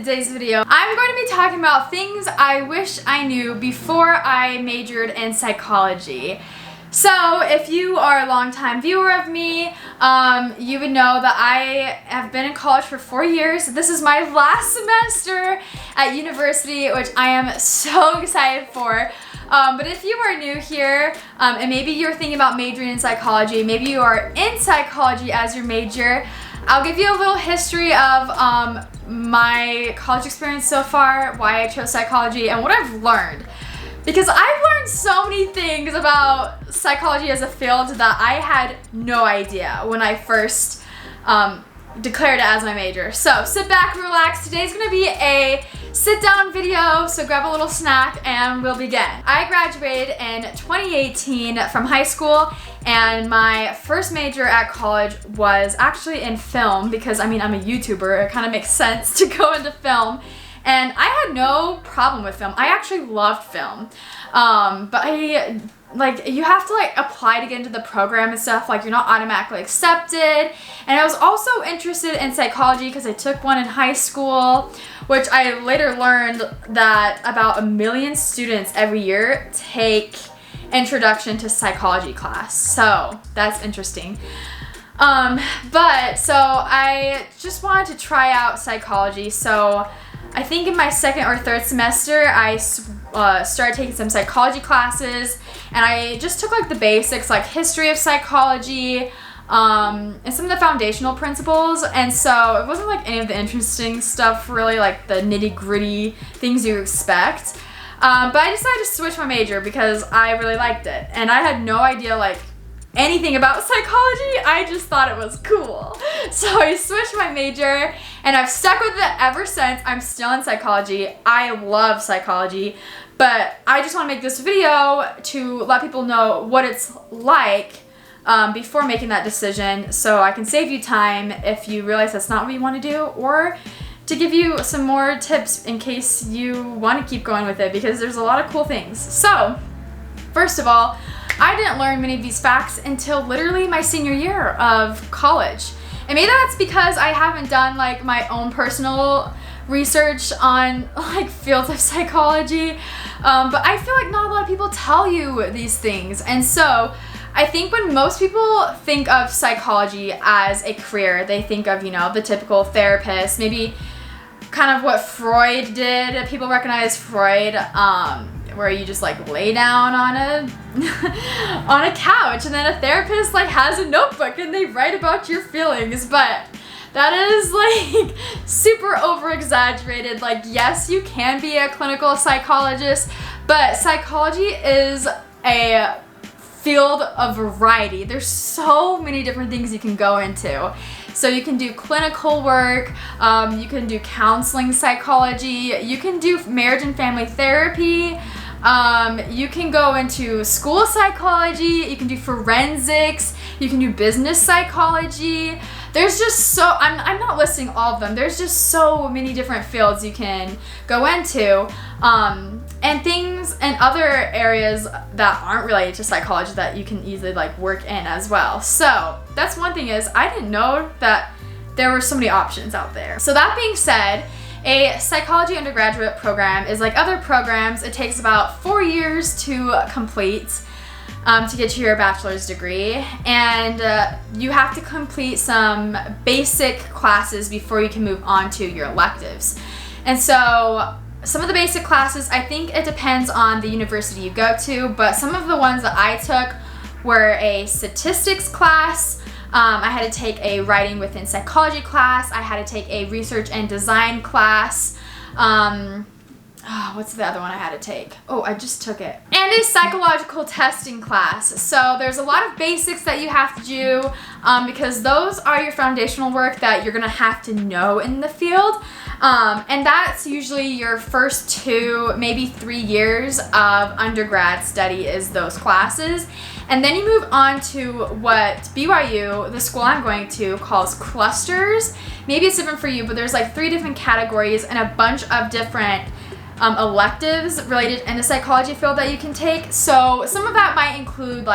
today's video, I'm going to be talking about things I wish I knew before I majored in psychology. So if you are a longtime viewer of me, you would know that I have been in college for 4 years. This is my last semester at university, which I am so excited for. But if you are new here, and maybe you're thinking about majoring in psychology, maybe you are in psychology as your major, I'll give you a little history of my college experience so far, why I chose psychology, and what I've learned. Because I've learned so many things about psychology as a field that I had no idea when I first declared it as my major. So sit back, relax. Today's gonna be a sit-down video, so grab a little snack and we'll begin. I graduated in 2018 from high school, and my first major at college was actually in film because, I'm a YouTuber. It kind of makes sense to go into film. And I had no problem with film. I actually loved film. But you have to apply to get into the program and stuff. You're not automatically accepted. And I was also interested in psychology because I took one in high school, which I later learned that about 1 million students every year take introduction to psychology class. So that's interesting. So I just wanted to try out psychology. So I think in my second or third semester, I started taking some psychology classes, and I just took the basics, history of psychology, and some of the foundational principles. And so it wasn't any of the interesting stuff, really, the nitty-gritty things you expect. But I decided to switch my major because I really liked it, and I had no idea anything about psychology. I just thought it was cool. So I switched my major and I've stuck with it ever since. I'm still in psychology. I love psychology, but I just want to make this video to let people know what it's like before making that decision, so I can save you time if you realize that's not what you want to do, or to give you some more tips in case you want to keep going with it, because there's a lot of cool things. So first of all, I didn't learn many of these facts until literally my senior year of college. And maybe that's because I haven't done my own personal research on fields of psychology. But I feel like not a lot of people tell you these things. And so I think when most people think of psychology as a career, they think of, the typical therapist, maybe kind of what Freud did. People recognize Freud, where you just lay down on a couch, and then a therapist has a notebook and they write about your feelings. But that is super over exaggerated. Yes, you can be a clinical psychologist, but psychology is a field of variety. There's so many different things you can go into. So you can do clinical work, you can do counseling psychology, you can do marriage and family therapy, you can go into school psychology, you can do forensics, you can do business psychology. There's just so, I'm not listing all of them, there's just so many different fields you can go into, and things and other areas that aren't related to psychology that you can easily work in as well. So that's one thing, is I didn't know that there were so many options out there. So that being said, a psychology undergraduate program is like other programs. It takes about 4 years to complete to get to your bachelor's degree, and you have to complete some basic classes before you can move on to your electives. And so some of the basic classes, I think it depends on the university you go to, but some of the ones that I took were a statistics class, I had to take a writing within psychology class, I had to take a research and design class, what's the other one I had to take? Oh, I just took it. And a psychological testing class. So there's a lot of basics that you have to do, because those are your foundational work that you're gonna have to know in the field. And that's usually your first 2, maybe 3 years of undergrad study, is those classes. And then you move on to what BYU, the school I'm going to, calls clusters. Maybe it's different for you, but there's 3 different categories and a bunch of different electives related in the psychology field that you can take. So some of that might include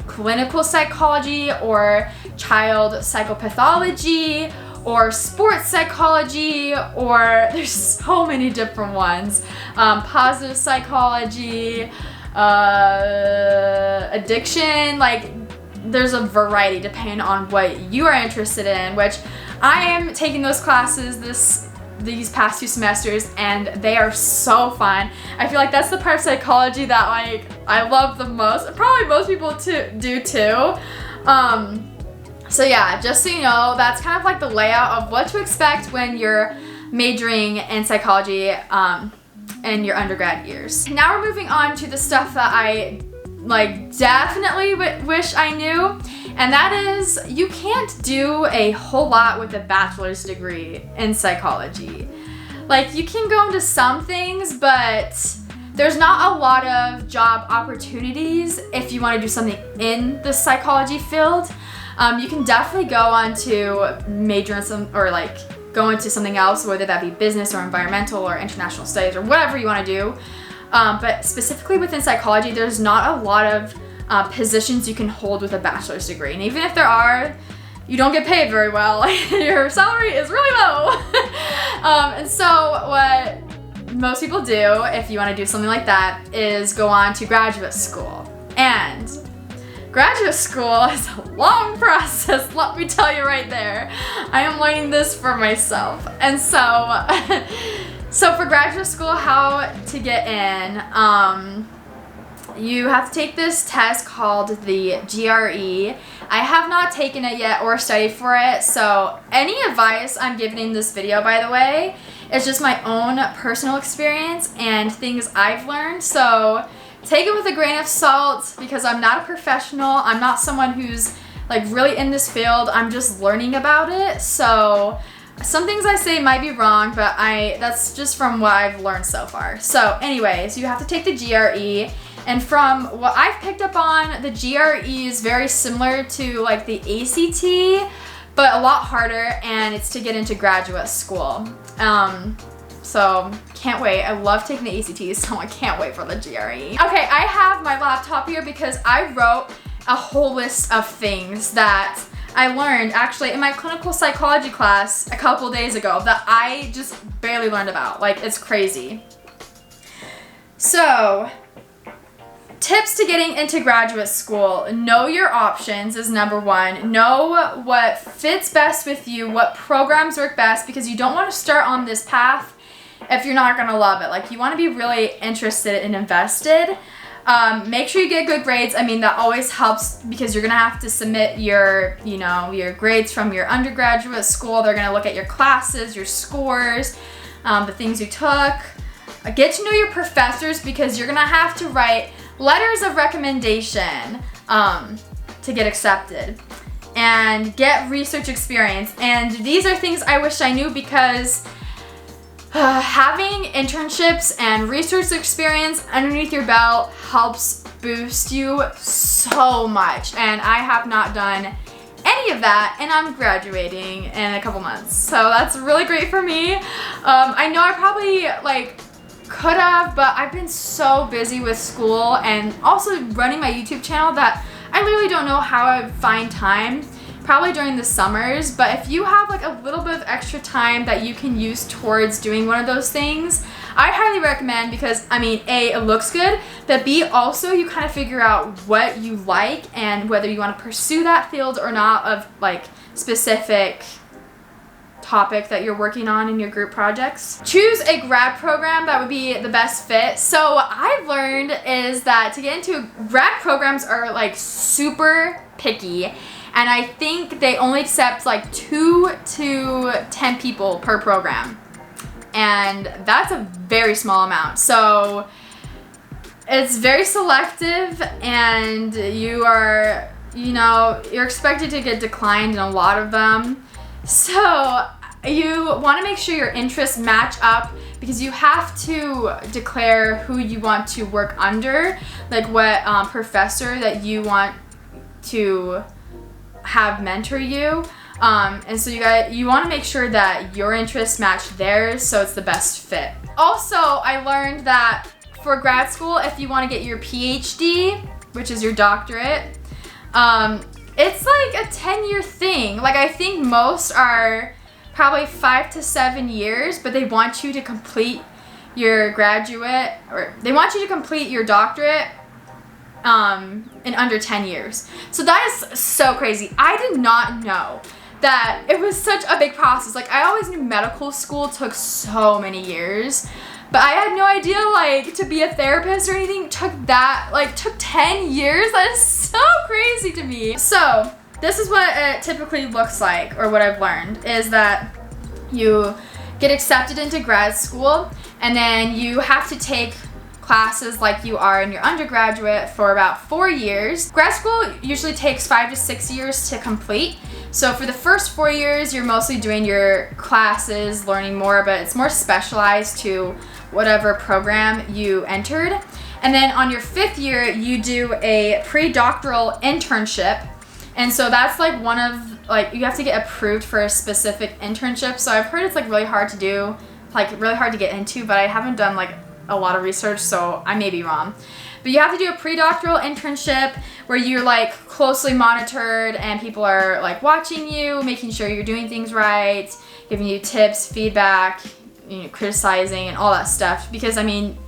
clinical psychology or child psychopathology or sports psychology, or there's so many different ones. Positive psychology, addiction, like there's a variety depending on what you are interested in, which I am taking those classes these past 2 semesters, and they are so fun. I feel like that's the part of psychology that like I love the most. Probably most people do too. So yeah, just so you know, that's kind of like the layout of what to expect when you're majoring in psychology in your undergrad years. Now we're moving on to the stuff that I like definitely wish I knew, and that is you can't do a whole lot with a bachelor's degree in psychology. Like you can go into some things, but there's not a lot of job opportunities if you want to do something in the psychology field. You can definitely go on to major in some, or like go into something else, whether that be business or environmental or international studies or whatever you want to do. But specifically within psychology, there's not a lot of positions you can hold with a bachelor's degree. And even if there are, you don't get paid very well. Your salary is really low. And so what most people do, if you want to do something like that, is go on to graduate school. And graduate school is a long process, let me tell you right there. I am learning this for myself. And so for graduate school, how to get in, you have to take this test called the GRE. I have not taken it yet or studied for it, so any advice I'm giving in this video, by the way, is just my own personal experience and things I've learned. So take it with a grain of salt because I'm not a professional. I'm not someone who's like really in this field. I'm just learning about it. So some things I say might be wrong, but that's just from what I've learned so far. So anyways, you have to take the GRE, and from what I've picked up on, the GRE is very similar to like the ACT, but a lot harder, and it's to get into graduate school. So can't wait. I love taking the ACT, so I can't wait for the GRE. Okay, I have my laptop here because I wrote a whole list of things that I learned actually in my clinical psychology class a couple days ago that I just barely learned about. Like, it's crazy. So, tips to getting into graduate school. Know your options is number 1. Know what fits best with you, what programs work best, because you don't want to start on this path if you're not gonna love it. Like, you want to be really interested and invested. Make sure you get good grades. I mean, that always helps because you're gonna have to submit your grades from your undergraduate school. They're gonna look at your classes, your scores, the things you took. Get to know your professors because you're gonna have to write letters of recommendation to get accepted, and get research experience. And these are things I wish I knew because having internships and research experience underneath your belt helps boost you so much, and I have not done any of that, and I'm graduating in a couple months, so that's really great for me. I know I probably could have, but I've been so busy with school and also running my YouTube channel that I literally don't know how I would find time, probably during the summers. But if you have a little bit of extra time that you can use towards doing one of those things, I highly recommend, because I mean, A, it looks good, but B, also you kind of figure out what you like and whether you want to pursue that field or not of specific topic that you're working on in your group projects. Choose a grad program that would be the best fit. So what I've learned is that to get into grad programs are super picky, and I think they only accept 2 to 10 people per program, and that's a very small amount. So it's very selective, and you're expected to get declined in a lot of them. So you want to make sure your interests match up, because you have to declare who you want to work under, what professor that you want to have mentor you. And so you want to make sure that your interests match theirs, so it's the best fit. Also, I learned that for grad school, if you want to get your PhD, which is your doctorate, it's a 10-year thing. I think most are probably 5 to 7 years, but they want you to complete your graduate, or they want you to complete your doctorate in under 10 years. So that is so crazy. I did not know that it was such a big process. Like, I always knew medical school took so many years, but I had no idea, like, to be a therapist or anything took 10 years. That is so crazy to me. So this is what it typically looks like, or what I've learned, is that you get accepted into grad school, and then you have to take classes like you are in your undergraduate for about 4 years. Grad school usually takes 5 to 6 years to complete. So for the first 4 years, you're mostly doing your classes, learning more, but it's more specialized to whatever program you entered. And then on your 5th year, you do a pre-doctoral internship. And so that's like one of, like, you have to get approved for a specific internship. So I've heard it's like really hard to do, like really hard to get into, but I haven't done like a lot of research, so I may be wrong. But you have to do a pre-doctoral internship where you're like closely monitored and people are like watching you, making sure you're doing things right, giving you tips, feedback, you know, criticizing and all that stuff. Because I mean,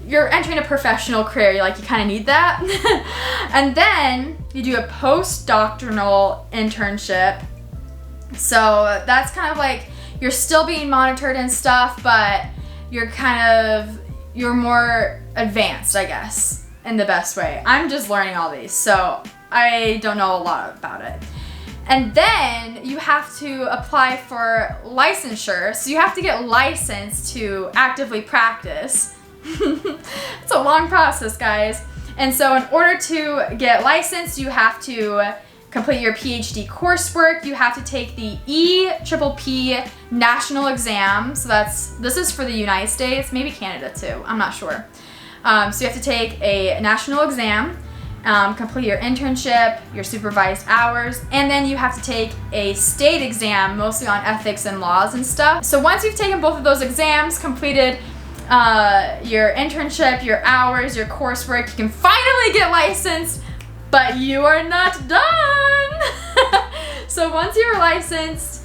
you're entering a professional career, you kind of need that. And then you do a postdoctoral internship. So that's kind of like, you're still being monitored and stuff, but you're more advanced, I guess, in the best way. I'm just learning all these, so I don't know a lot about it. And then you have to apply for licensure. So you have to get licensed to actively practice. It's a long process, guys. And so in order to get licensed, you have to complete your PhD coursework. You have to take the EPPP national exam. So this is for the United States, maybe Canada too, I'm not sure. So you have to take a national exam, complete your internship, your supervised hours, and then you have to take a state exam, mostly on ethics and laws and stuff. So once you've taken both of those exams, completed your internship, your hours, your coursework, you can finally get licensed, but you are not done. So once you're licensed,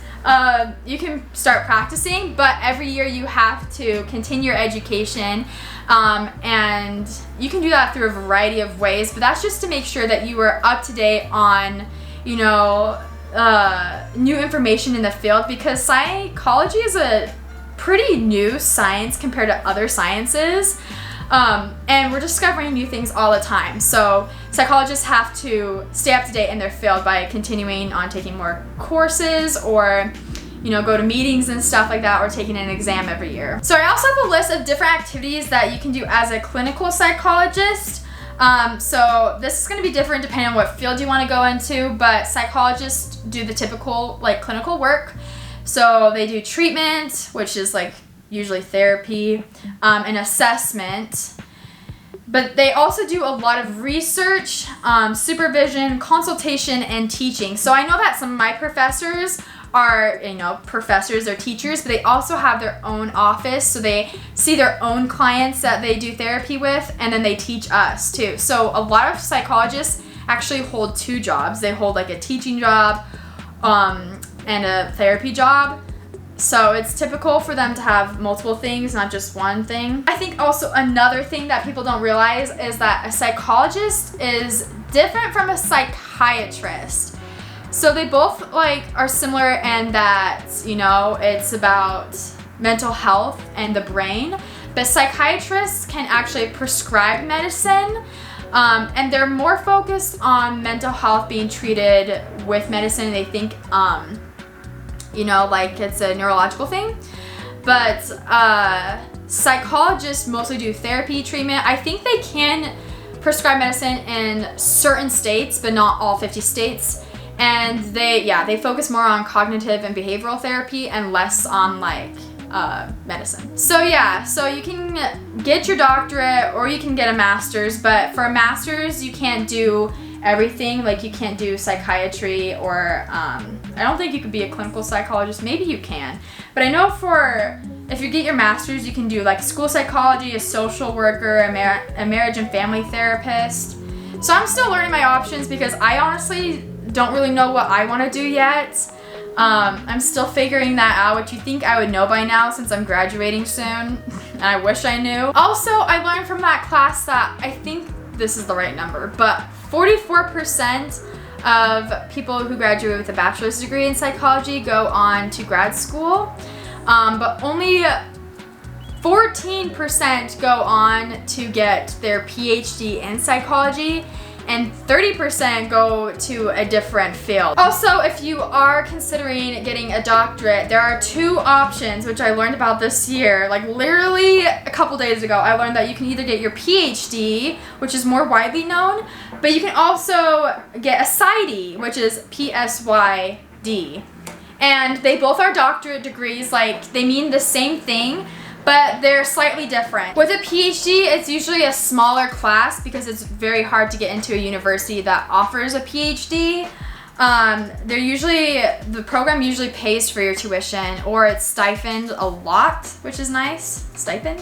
you can start practicing, but every year you have to continue your education, and you can do that through a variety of ways, but that's just to make sure that you are up to date on, you know, new information in the field, because psychology is a pretty new science compared to other sciences. And we're discovering new things all the time. So psychologists have to stay up to date in their field by continuing on taking more courses, or, you know, go to meetings and stuff like that, or taking an exam every year. So I also have a list of different activities that you can do as a clinical psychologist. So this is going to be different depending on what field you want to go into, but psychologists do the typical clinical work. So they do treatment, which is usually therapy, and assessment. But they also do a lot of research, supervision, consultation, and teaching. So I know that some of my professors are, professors or teachers, but they also have their own office. So they see their own clients that they do therapy with, and then they teach us too. So a lot of psychologists actually hold 2 jobs. They hold a teaching job, and a therapy job. So it's typical for them to have multiple things, not just one thing. I think also another thing that people don't realize is that a psychologist is different from a psychiatrist. So they both are similar in that, it's about mental health and the brain, but psychiatrists can actually prescribe medicine. And they're more focused on mental health being treated with medicine. They think, it's a neurological thing. But psychologists mostly do therapy treatment. I think they can prescribe medicine in certain states, but not all 50 states. And they focus more on cognitive and behavioral therapy and less on medicine. So you can get your doctorate or you can get a master's, but for a master's you can't do everything. You can't do psychiatry, or I don't think you could be a clinical psychologist. Maybe you can, but I know if you get your master's, you can do school psychology, a social worker, a marriage and family therapist. So I'm still learning my options because I honestly don't really know what I want to do yet. I'm still figuring that out, which you think I would know by now since I'm graduating soon, and I wish I knew. Also, I learned from that class that I think this is the right number, but 44% of people who graduate with a bachelor's degree in psychology go on to grad school, but only 14% go on to get their PhD in psychology, and 30% go to a different field. Also, if you are considering getting a doctorate, there are two options, which I learned about this year. Like literally a couple days ago, I learned that you can either get your PhD, which is more widely known, but you can also get a PsyD, which is PSYD. And they both are doctorate degrees, like they mean the same thing, but they're slightly different. With a PhD, it's usually a smaller class because it's very hard to get into a university that offers a PhD. The program usually pays for your tuition, or it's stipend a lot, which is nice. Stipend?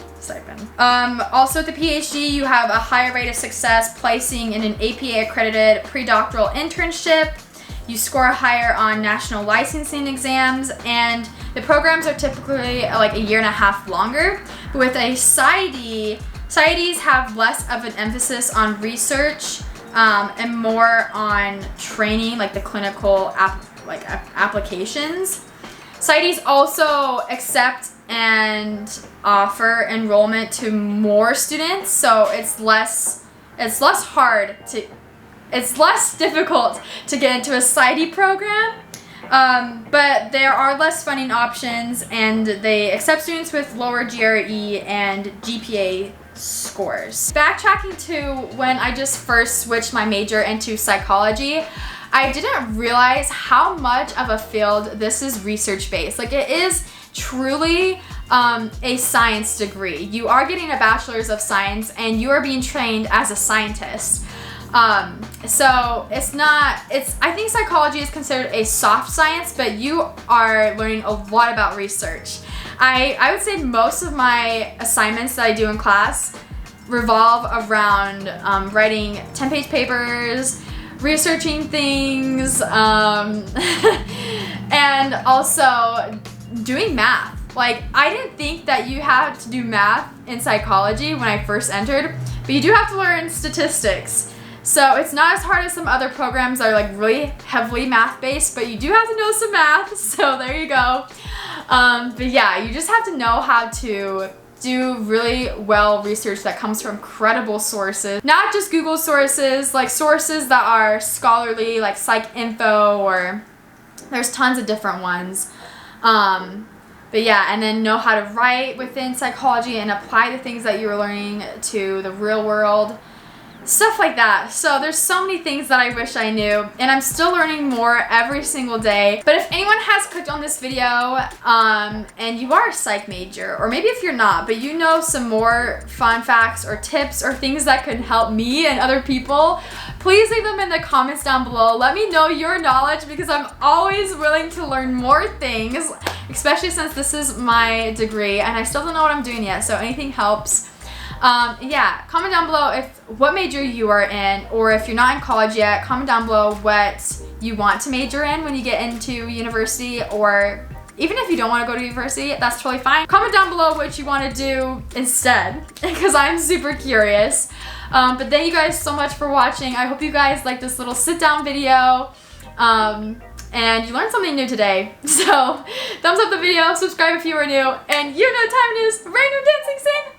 Also with the PhD, you have a higher rate of success placing in an APA accredited pre-doctoral internship. You score higher on national licensing exams, and the programs are typically like a year and a half longer. But with a PsyD, PsyDs have less of an emphasis on research and more on training, like the clinical applications. PsyDs also accept and offer enrollment to more students, so it's less difficult to get into a PsyD program, but there are less funding options, and they accept students with lower GRE and GPA scores. Backtracking to when I just first switched my major into psychology, I didn't realize how much of a field this is research-based. Like it is truly a science degree. You are getting a bachelor's of science and you are being trained as a scientist. So I think psychology is considered a soft science, but you are learning a lot about research. I would say most of my assignments that I do in class revolve around writing 10-page papers, researching things, and also doing math. Like, I didn't think that you had to do math in psychology when I first entered, but you do have to learn statistics. So it's not as hard as some other programs that are like really heavily math-based, but you do have to know some math, so there you go. But yeah, you just have to know how to do really well research that comes from credible sources. Not just Google sources, like sources that are scholarly, like PsycInfo, or there's tons of different ones. But yeah, and then know how to write within psychology and apply the things that you're learning to the real world. Stuff like that. So there's so many things that I wish I knew, and I'm still learning more every single day. But if anyone has clicked on this video and you are a psych major, or maybe if you're not, but you know some more fun facts or tips or things that could help me and other people, please leave them in the comments down below. Let me know your knowledge, because I'm always willing to learn more things, especially since this is my degree and I still don't know what I'm doing yet, so anything helps. Yeah, comment down below what major you are in, or if you're not in college yet, comment down below what you want to major in when you get into university, or even if you don't want to go to university, that's totally fine. Comment down below what you want to do instead, because I'm super curious. But thank you guys so much for watching. I hope you guys like this little sit down video, and you learned something new today. So thumbs up the video, subscribe if you are new, and you know what time it is. Random dancing scene.